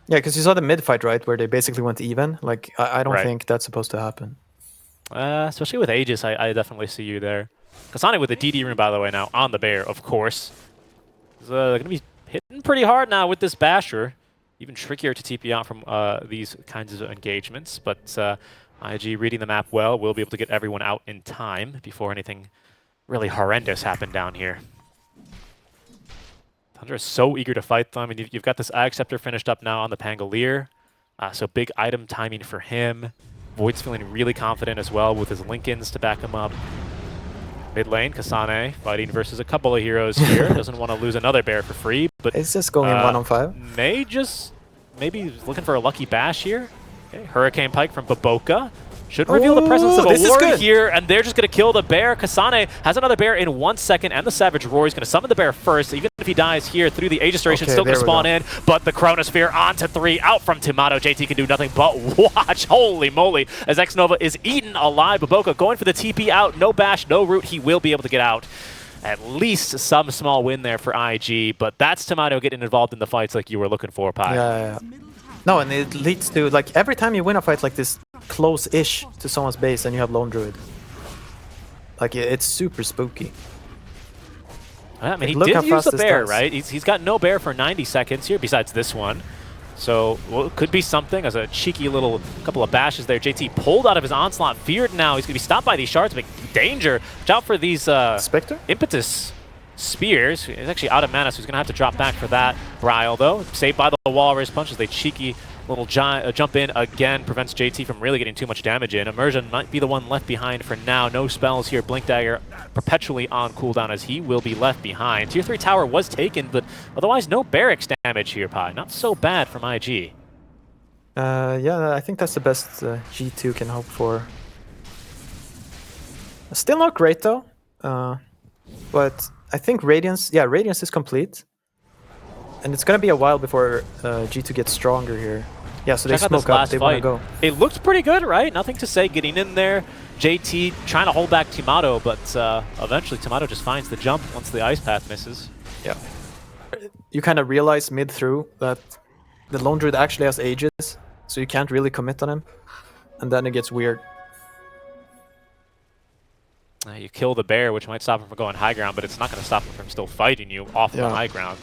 Yeah, because you saw the mid fight, right, where they basically went even. Like, I don't think that's supposed to happen. Especially with Aegis, I definitely see you there. Kasane with the DD rune, by the way, now on the bear, of course. He's going to be hitting pretty hard now with this Basher. Even trickier to TP out from these kinds of engagements. But IG reading the map well, will be able to get everyone out in time before anything really horrendous happened down here. Tundra is so eager to fight them. I mean, you've got this Ag Scepter finished up now on the Pangolier. So big item timing for him. Void's feeling really confident as well with his Lincolns to back him up. Mid lane, Kasane fighting versus a couple of heroes here. Doesn't want to lose another bear for free, but it's just going 1-on-5. Maybe looking for a lucky bash here. Okay, Hurricane Pike from Baboka. Should reveal the presence of a ward here, and they're just going to kill the bear. Kasane has another bear in 1 second, and the Savage Roar is going to summon the bear first. Even if he dies here through the Aegis duration, still going to spawn in, but the Chronosphere onto 3, out from Tomato. JT can do nothing but watch. Holy moly, as X-Nova is eaten alive. Baboka going for the TP out, no bash, no root. He will be able to get out. At least some small win there for IG, but that's Tomato getting involved in the fights like you were looking for, Pi. Yeah. No, and it leads to, like, every time you win a fight like this, close-ish to someone's base and you have Lone Druid. Like, it's super spooky. I mean, he did use the bear, right? He's got no bear for 90 seconds here, besides this one. So, well, it could be something as a cheeky little couple of bashes there. JT pulled out of his onslaught, feared now. He's going to be stopped by these shards, but danger. Watch out for these Spectre? Impetus spears. He's actually out of mana, so he's going to have to drop back for that. Bryle, though, saved by the Walrus punches. They cheeky little jump in again, prevents JT from really getting too much damage in. Immersion might be the one left behind for now. No spells here. Blink Dagger perpetually on cooldown as he will be left behind. Tier 3 tower was taken, but otherwise no barracks damage here, Pi. Not so bad from IG. Yeah, I think that's the best G2 can hope for. Still not great, though. But I think Radiance is complete. And it's going to be a while before G2 gets stronger here. Yeah, so they smoke up, they want to go. It looked pretty good, right? Nothing to say getting in there. JT trying to hold back Tomato, but eventually Tomato just finds the jump once the ice path misses. Yeah. You kind of realize mid-through that the Lone Druid actually has Aegis, so you can't really commit on him. And then it gets weird. You kill the bear, which might stop him from going high ground, but it's not going to stop him from still fighting you off the high ground.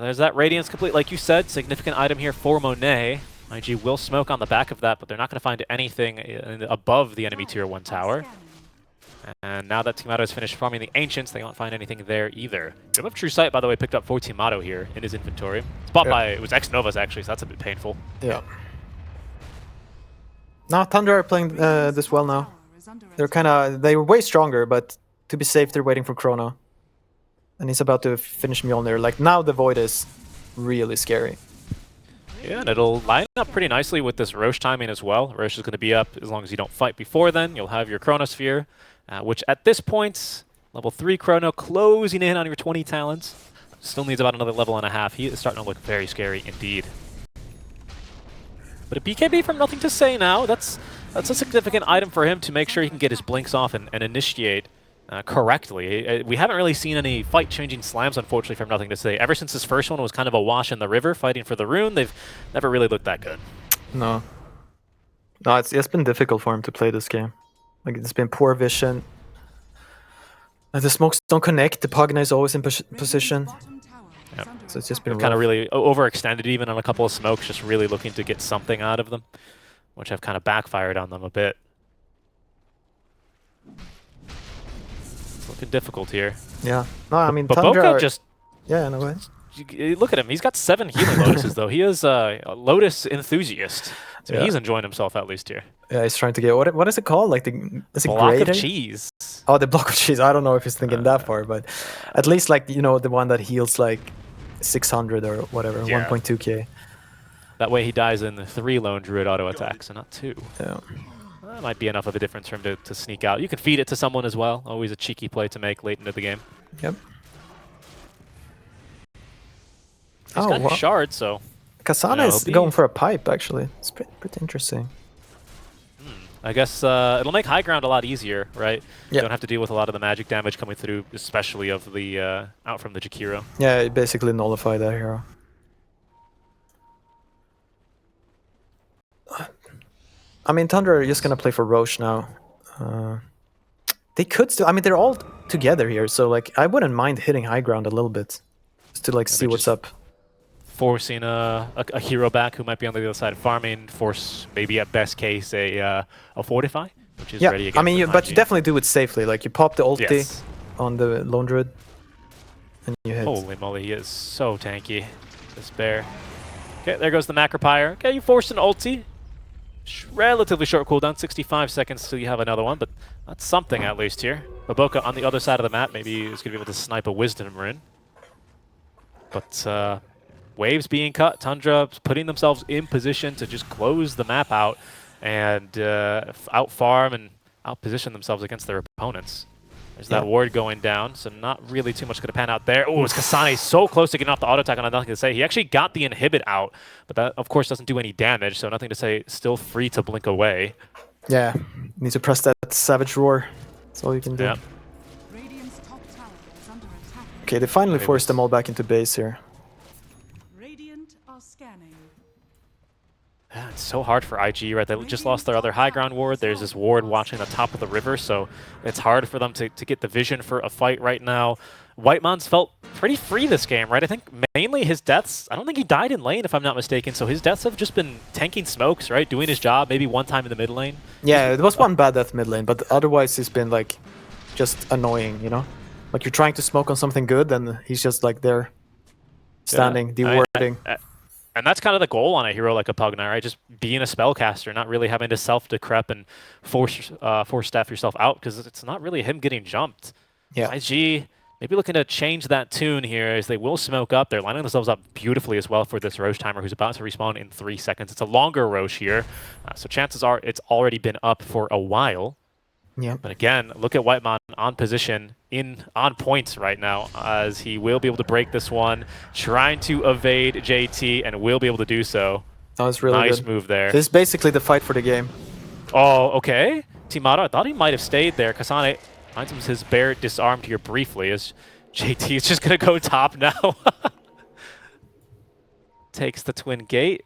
There's that Radiance complete, like you said, significant item here for Monet. IG will smoke on the back of that, but they're not going to find anything above the enemy tier 1 tower. And now that Tomato has finished farming the Ancients, they won't find anything there either. Gem of True Sight, by the way, picked up for Tomato here in his inventory. It's bought by, it was X-Nova's actually, so that's a bit painful. Yeah. Now Tundra are playing this well now. They were way stronger, but to be safe, they're waiting for Chrono. And he's about to finish Mjolnir. Like, now the Void is really scary. Yeah, and it'll line up pretty nicely with this Roche timing as well. Roche is going to be up as long as you don't fight before then. You'll have your Chronosphere, which at this point, level 3 Chrono closing in on your 20 talents. Still needs about another level and a half. He is starting to look very scary indeed. But a BKB from Nothing to Say now. That's a significant item for him to make sure he can get his blinks off and initiate correctly. We haven't really seen any fight-changing slams, unfortunately, from Nothing to Say. Ever since his first one was kind of a wash in the river, fighting for the rune, they've never really looked that good. No. No, it's been difficult for him to play this game. Like, it's been poor vision. The smokes don't connect. The Pugna is always in position. Yep. So it's just been kind of really overextended even on a couple of smokes, just really looking to get something out of them, which have kind of backfired on them a bit. It's looking difficult here. Yeah. No, I mean, Baboka just... Yeah, in a way. Look at him. He's got 7 healing Lotuses, though. He is a Lotus enthusiast. So he's enjoying himself at least here. Yeah, he's trying to get... What is it called? Like, is it block of cheese. Oh, the block of cheese. I don't know if he's thinking that far, but at least, like, you know, the one that heals, like, 600 or whatever, 1.2k. That way he dies in 3 Lone Druid auto attacks and not 2. Yeah. That might be enough of a difference for him to sneak out. You can feed it to someone as well. Always a cheeky play to make late into the game. Yep. He's got shards, so... Kasana is going for a pipe, actually. It's pretty interesting. I guess it'll make high ground a lot easier, right? Yeah. You don't have to deal with a lot of the magic damage coming through, especially of the out from the Jakiro. Yeah, it basically nullified that hero. I mean, Tundra are just gonna play for Roche now. They could still... I mean, they're all together here, so, like, I wouldn't mind hitting high ground a little bit. Just to, like, see what's up. Forcing a hero back who might be on the other side of farming, force maybe at best case a Fortify, which is ready again. I mean, but you definitely do it safely. Like, you pop the ulti on the Lone Druid, and you hit. Holy moly, he is so tanky, this bear. Okay, there goes the Macropyre. Okay, you forced an ulti. Relatively short cooldown, 65 seconds till you have another one, but that's something at least here. Baboka on the other side of the map, maybe is going to be able to snipe a Wisdom Rune. But waves being cut, Tundra putting themselves in position to just close the map out and out-farm and out-position themselves against their opponents. There's that ward going down, so not really too much going to pan out there. Oh, it's Kasane so close to getting off the auto attack on nothing to say. He actually got the inhibit out, but that, of course, doesn't do any damage, so nothing to say. Still free to blink away. Yeah, need to press that Savage Roar. That's all you can do. Yep. Okay, they finally forced them all back into base here. Radiant are scanning. Yeah, it's so hard for IG, right? They just lost their other high ground ward. There's this ward watching the top of the river, so it's hard for them to get the vision for a fight right now. Whitemon's felt pretty free this game, right? I think mainly his deaths, I don't think he died in lane if I'm not mistaken, so his deaths have just been tanking smokes, right? Doing his job, maybe one time in the mid lane. Yeah, there was one bad death mid lane, but otherwise he's been like just annoying, you know? Like you're trying to smoke on something good and he's just like there standing, dewarding. And that's kind of the goal on a hero like a Pugna, right? Just being a spellcaster, not really having to self-decrep and force staff yourself out, because it's not really him getting jumped. Yeah. IG maybe looking to change that tune here as they will smoke up. They're lining themselves up beautifully as well for this Roche timer who's about to respawn in 3 seconds. It's a longer Roche here, so chances are it's already been up for a while. Yeah. But again, look at Whitemon on position, on points right now, as he will be able to break this one, trying to evade JT, and will be able to do so. That was really nice good. Move there. This is basically the fight for the game. Oh, okay. Timado, I thought he might have stayed there. Kasane finds his bear disarmed here briefly, as JT is just going to go top now. Takes the twin gate.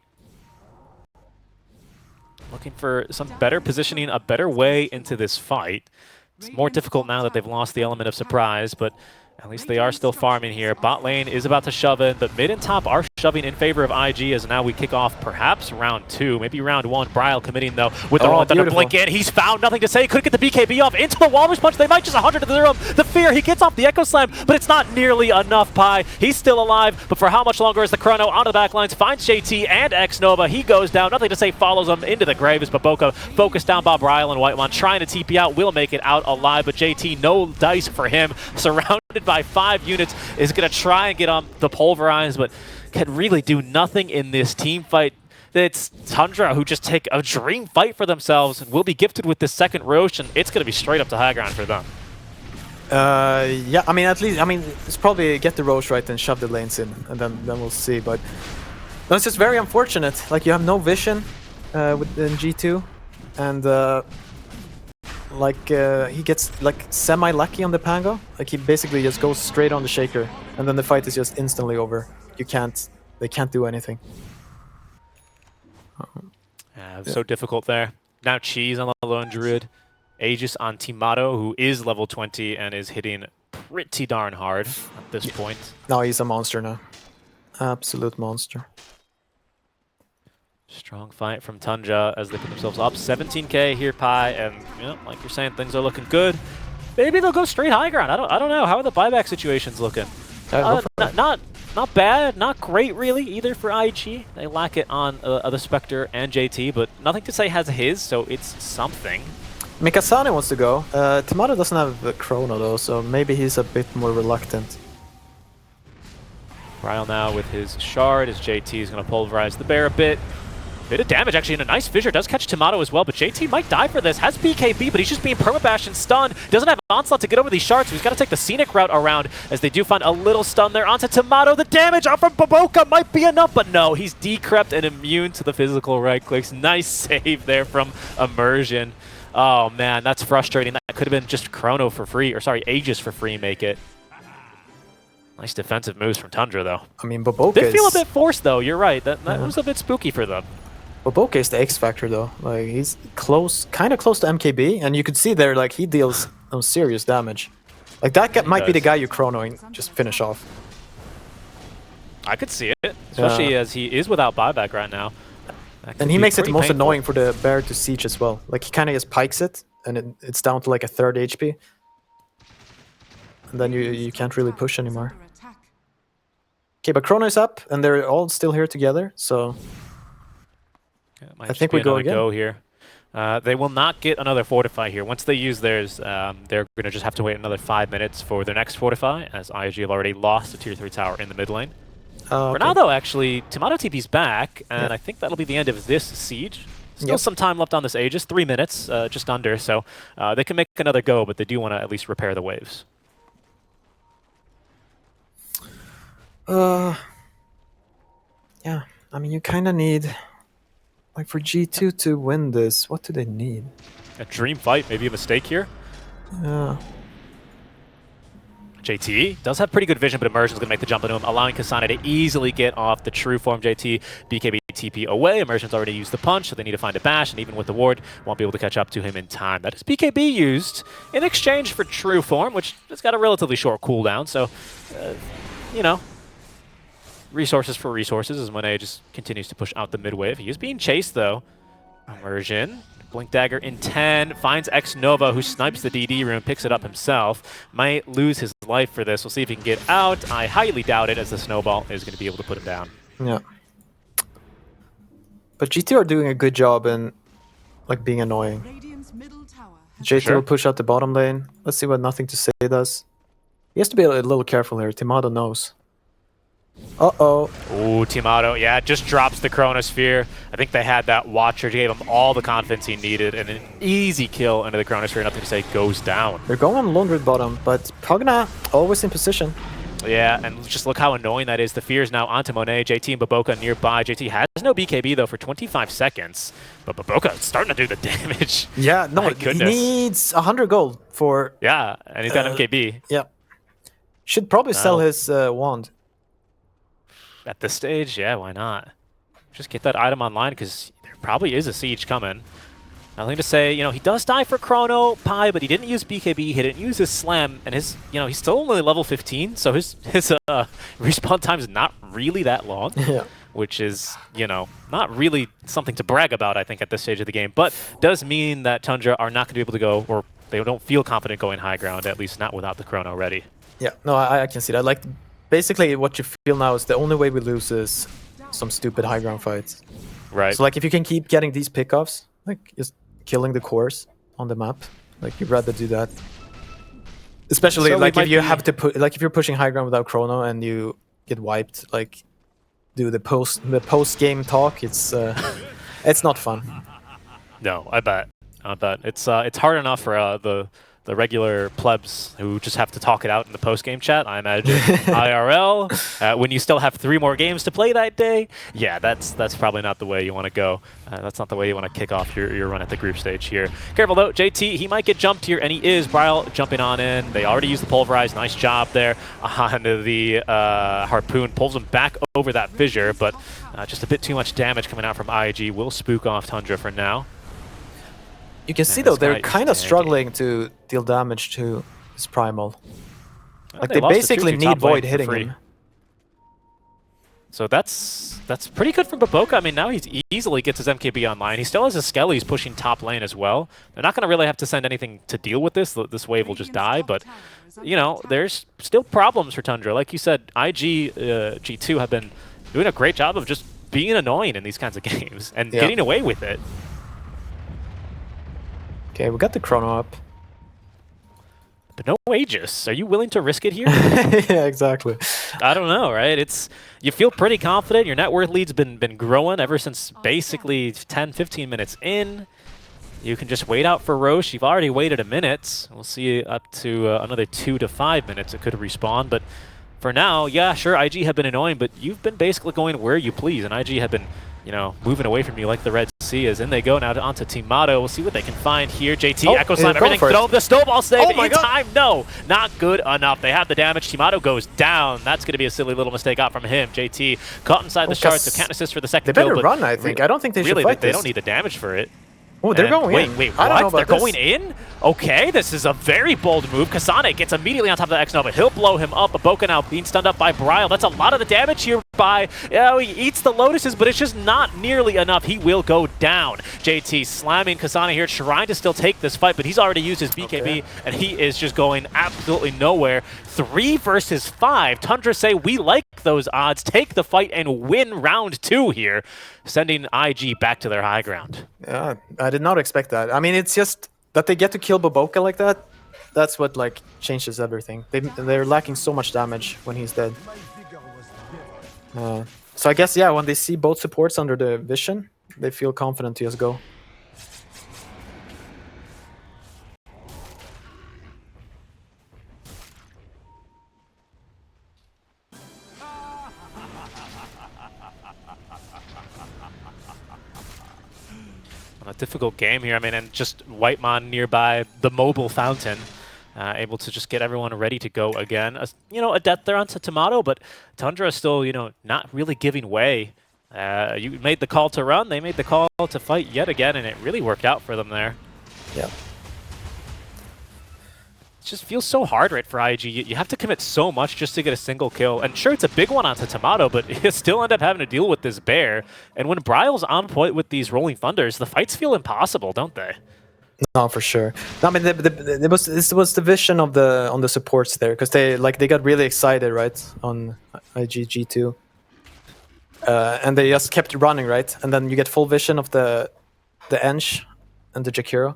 Looking for some better positioning, a better way into this fight. It's more difficult now that they've lost the element of surprise, but at least they are still farming here. Bot lane is about to shove in, but mid and top are shoving in favor of IG as now we kick off perhaps round 2, maybe round 1. Bryle committing though with the Rolling Thunder blink in. He's found nothing to say. Could get the BKB off into the Walrus Punch. They might just 100 to 0. The fear, he gets off the Echo Slam, but it's not nearly enough. Pi, he's still alive, but for how much longer is the Chrono onto the back lines? Finds JT and X-Nova. He goes down. Nothing to say, follows him into the grave as Baboka focused down by Bryle and Whitemon, trying to TP out, will make it out alive, but JT, no dice for him. Surrounded by 5 units, is going to try and get on the Pulverize, but can really do nothing in this team fight. It's Tundra who just take a dream fight for themselves and will be gifted with this second Roche, and it's going to be straight up to high ground for them. Yeah, I mean, at least, I mean, it's probably get the Roche right and shove the lanes in, and then we'll see, but no, it's just very unfortunate. Like, you have no vision within G2, and he gets like semi-lucky on the Pango. Like, he basically just goes straight on the Shaker, and then the fight is just instantly over. They can't do anything. Yeah, so difficult there. Now Cheese on the lone Druid. Aegis on Timado, who is level 20 and is hitting pretty darn hard at this point. No, he's a monster now. Absolute monster. Strong fight from Tundra as they put themselves up 17k here, Pi, and you know, like you're saying, things are looking good. Maybe they'll go straight high ground. I don't know. How are the buyback situations looking? Not bad, not great really either for IG. They lack it on the Spectre and JT, but nothing to say has his, so it's something. Mikasane wants to go. Timado doesn't have a Chrono though, so maybe he's a bit more reluctant. Ryle now with his shard as JT is going to pulverize the bear a bit. Bit of damage actually, and a nice fissure does catch Timado as well, but JT might die for this. Has BKB, but he's just being permabashed and stunned. Doesn't have Onslaught to get over these shards, so he's got to take the scenic route around as they do find a little stun there onto Timado. The damage off from Baboka might be enough, but no, he's decrept and immune to the physical right clicks. Nice save there from Immersion. Oh man, that's frustrating. That could have been just Chrono for free, or sorry, Aegis for free make it. Nice defensive moves from Tundra though. I mean, Baboka They feel a bit forced though, you're right. That was a bit spooky for them. Baboka is the X factor though. Like, he's kind of close to MKB, and you could see there, like, he deals some serious damage. Like, that guy might be the guy you chronoing, just finish off. I could see it, especially as he is without buyback right now. And he makes it the most annoying for the bear to siege as well. Like, he kind of just pikes it, and it's down to like a 3rd HP. And then you can't really push anymore. Okay, but Chrono is up, and they're all still here together, so I think we go again. Go here. They will not get another Fortify here. Once they use theirs, they're going to just have to wait another 5 minutes for their next Fortify, as IG have already lost a tier 3 tower in the mid lane. For now, though, actually, Timado TP's back, and I think that'll be the end of this siege. Still some time left on this Aegis, 3 minutes, just under, so they can make another go, but they do want to at least repair the waves. Yeah, I mean, you kind of need, like, for G2 to win this, what do they need? A dream fight, maybe a mistake here. Yeah. JT does have pretty good vision, but Immersion's going to make the jump into him, allowing Kasane to easily get off the true form JT. BKB TP away. Immersion's already used the punch, so they need to find a bash, and even with the ward, won't be able to catch up to him in time. That is BKB used in exchange for true form, which has got a relatively short cooldown, so, you know, resources for resources as Monet just continues to push out the mid wave. He is being chased, though. Immersion. Blink Dagger in 10, finds X-Nova, who snipes the DD room, picks it up himself. Might lose his life for this. We'll see if he can get out. I highly doubt it, as the snowball is going to be able to put him down. Yeah. But GT are doing a good job in, like, being annoying. JT will push out the bottom lane. Let's see what Nothing to Say does. He has to be a little careful here. Timado knows. Uh-oh. Ooh, Timado, yeah, just drops the Chronosphere. I think they had that Watcher, gave him all the confidence he needed, and an easy kill into the Chronosphere. Nothing to Say goes down. They're going on Lundred bottom, but Progna always in position. Yeah, and just look how annoying that is. The fear is now onto Monet, JT and Baboka nearby. JT has no BKB, though, for 25 seconds, but Baboka is starting to do the damage. Yeah, no, he needs 100 gold for... Yeah, and he's got MKB. Yeah. Should probably sell his wand. At this stage, yeah, why not? Just get that item online, because there probably is a siege coming. Nothing to Say, you know, he does die for Chrono Pi, but he didn't use BKB, he didn't use his slam, and his, you know, he's still only level 15, so his respawn time is not really that long. Yeah. Which is, you know, not really something to brag about, I think, at this stage of the game, but does mean that Tundra are not going to be able to go, or they don't feel confident going high ground, at least not without the Chrono ready. Yeah, no, I can see that. Like, basically, what you feel now is the only way we lose is some stupid high ground fights. Right. So, like, if you can keep getting these pickoffs, like, just killing the cores on the map, like, you'd rather do that. Especially, so like, if you have to put, like, if you're pushing high ground without Chrono and you get wiped, like, do the post game talk, it's not fun. No, I bet. It's hard enough for the regular plebs who just have to talk it out in the post-game chat, I imagine. IRL, when you still have 3 more games to play that day, yeah, that's probably not the way you want to go. That's not the way you want to kick off your run at the group stage here. Careful, though. JT, he might get jumped here, and he is. Bryle jumping on in. They already used the Pulverize. Nice job there on the Harpoon. Pulls him back over that fissure, but just a bit too much damage coming out from IG. Will spook off Tundra for now. You can see, though, they're kind of struggling to deal damage to his Primal. Like, they basically need Void hitting him. So that's pretty good from Baboka. I mean, now he easily gets his MKB online. He still has a Skelly's pushing top lane as well. They're not going to really have to send anything to deal with this. This wave will just die, but, you know, there's still problems for Tundra. Like you said, IG, G2 have been doing a great job of just being annoying in these kinds of games and getting away with it. Okay, we got the Chrono up. But no Aegis. Are you willing to risk it here? Yeah, exactly. I don't know, right? You feel pretty confident. Your net worth lead's been growing ever since basically 10, 15 minutes in. You can just wait out for Roche. You've already waited a minute. We'll see up to another 2 to 5 minutes. It could respawn, but for now, yeah, sure, IG have been annoying, but you've been basically going where you please, and IG have been, you know, moving away from you like the Red Sea is. In they go now onto Timado. We'll see what they can find here. JT, Echo Slam, everything. Throw the snowball save in time. No, not good enough. They have the damage. Timado goes down. That's going to be a silly little mistake out from him. JT caught inside the shard, so can't assist for the second kill. They better run, I think. I don't think they should fight this. They don't need the damage for it. Oh, they're going in. Wait, what? They're going in? Okay, this is a very bold move. Kasane gets immediately on top of the X-Nova. He'll blow him up. Baboka now being stunned up by Bryle. That's a lot of the damage here by... he eats the Lotuses, but it's just not nearly enough. He will go down. JT slamming Kasane here, trying to still take this fight, but he's already used his BKB, and he is just going absolutely nowhere. 3 versus 5. Tundra say, we like those odds. Take the fight and win round 2 here, sending IG back to their high ground. Yeah, I did not expect that. I mean, it's just that they get to kill Baboka like that. That's what, like, changes everything. They're lacking so much damage when he's dead. So I guess, yeah, when they see both supports under the vision, they feel confident to just go. A difficult game here. I mean, and just Whitemon nearby the mobile fountain, able to just get everyone ready to go again. A death there onto Tomato, but Tundra is still, not really giving way. You made the call to run, they made the call to fight yet again, and it really worked out for them there. Yeah. It just feels so hard, right, for IG. You have to commit so much just to get a single kill. And sure, it's a big one onto Tomato, but you still end up having to deal with this bear. And when Bryle's on point with these Rolling Thunders, the fights feel impossible, don't they? No, for sure. No, I mean, this was the vision of on the supports there, because they got really excited, right, on IG G2, and they just kept running, right, and then you get full vision of the Ench and the Jakiro,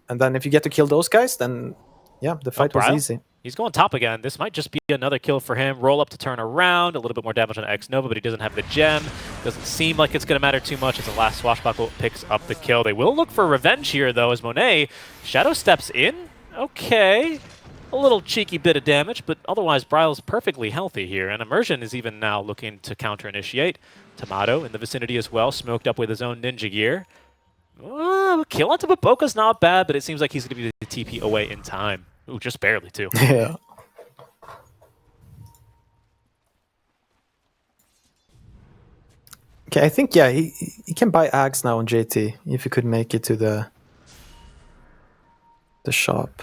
and then if you get to kill those guys, then yeah, the fight was easy. He's going top again. This might just be another kill for him. Roll up to turn around. A little bit more damage on X-Nova, but he doesn't have the gem. Doesn't seem like it's going to matter too much as the last Swashbuckle picks up the kill. They will look for revenge here, though, as Monet Shadow steps in. Okay. A little cheeky bit of damage, but otherwise Bryle's perfectly healthy here. And Immersion is even now looking to counter-initiate. Tomato in the vicinity as well, smoked up with his own ninja gear. Kill onto Baboka's not bad, but it seems like he's going to be the TP away in time. Ooh, just barely, too. Yeah. Okay, I think, yeah, he can buy Ags now on JT, if he could make it to the shop.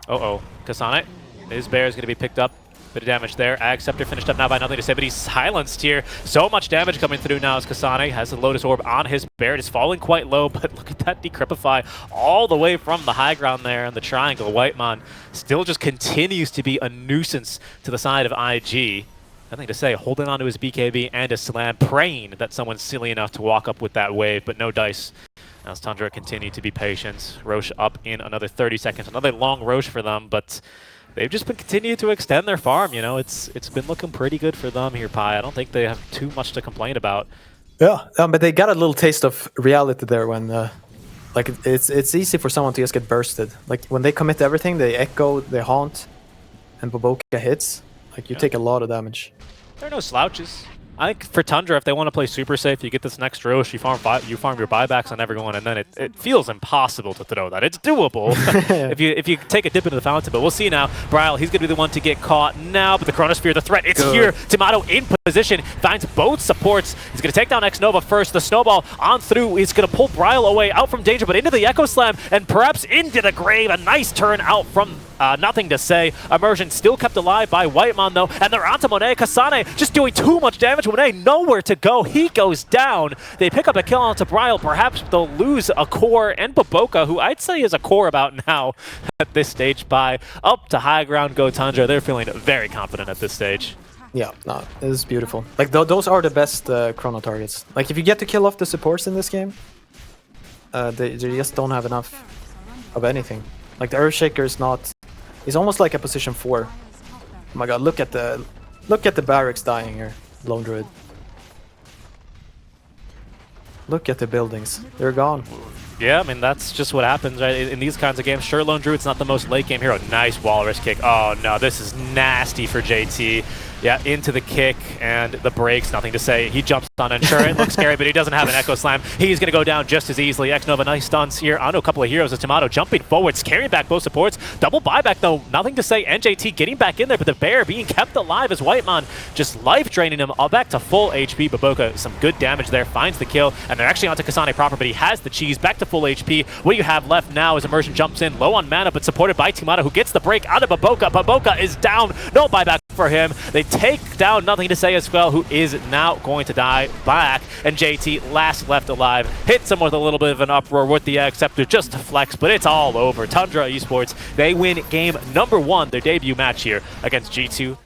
Uh-oh. Kasane, his bear is going to be picked up. Bit of damage there. Ag Scepter finished up now by nothing to say, but he's silenced here. So much damage coming through now as Kasane has the Lotus Orb on his bear. It is falling quite low, but look at that Decrypify all the way from the high ground there in the triangle. Whitemon still just continues to be a nuisance to the side of IG. Nothing to say, holding on to his BKB and his slam, praying that someone's silly enough to walk up with that wave, but no dice. As Tundra continue to be patient. Roche up in another 30 seconds. Another long Roche for them, but they've just been continuing to extend their farm. It's been looking pretty good for them here, Pi. I don't think they have too much to complain about. Yeah, but they got a little taste of reality there when, it's easy for someone to just get bursted. Like when they commit everything, they echo, they haunt, and Baboka hits. Like you take a lot of damage. There are no slouches. I think for Tundra, if they want to play super safe, you get this next Roche, you farm your buybacks on everyone, and then it feels impossible to throw that. It's doable if you take a dip into the fountain, but we'll see now. Bryle, he's going to be the one to get caught now, but the Chronosphere, the threat, it's here. Tomato in position, finds both supports. He's going to take down X-Nova first. The snowball on through. He's going to pull Bryle away, out from danger, but into the Echo Slam, and perhaps into the grave. A nice turn out from nothing to say. Immersion still kept alive by Whitemon, though, and they're onto Monet. Kasane just doing too much damage. Monet nowhere to go. He goes down. They pick up a kill onto Bryle. Perhaps they'll lose a core and Baboka, who I'd say is a core about now at this stage. By up to high ground go Tundra. They're feeling very confident at this stage. Yeah, no, it is beautiful. Like those are the best chrono targets. Like if you get to kill off the supports in this game, they just don't have enough of anything. Like the Earthshaker is not. He's almost like a position 4. Oh my god, look at the barracks dying here, Lone Druid. Look at the buildings. They're gone. Yeah, I mean, that's just what happens, right? In these kinds of games, sure, Lone Druid's not the most late game hero. Nice walrus kick. Oh, no, this is nasty for JT. Yeah, into the kick and the breaks, nothing to say. He jumps on Ensure. It looks scary, but he doesn't have an Echo Slam. He's going to go down just as easily. X-Nova, nice stuns here onto a couple of heroes. As Tomato jumping forwards, carrying back both supports. Double buyback, though, nothing to say. NJT getting back in there, but the bear being kept alive as Whitemon just life draining him all back to full HP. Baboka, some good damage there, finds the kill, and they're actually onto Kasane proper, but he has the cheese back to full HP. What do you have left now as Immersion jumps in, low on mana, but supported by Tomato, who gets the break out of Baboka. Baboka is down. No buyback for him. They take down nothing to say as well, who is now going to die back. And JT, last left alive, hits him with a little bit of an uproar with the X-Scepter just to flex, but it's all over. Tundra Esports, they win game number 1, their debut match here against G2.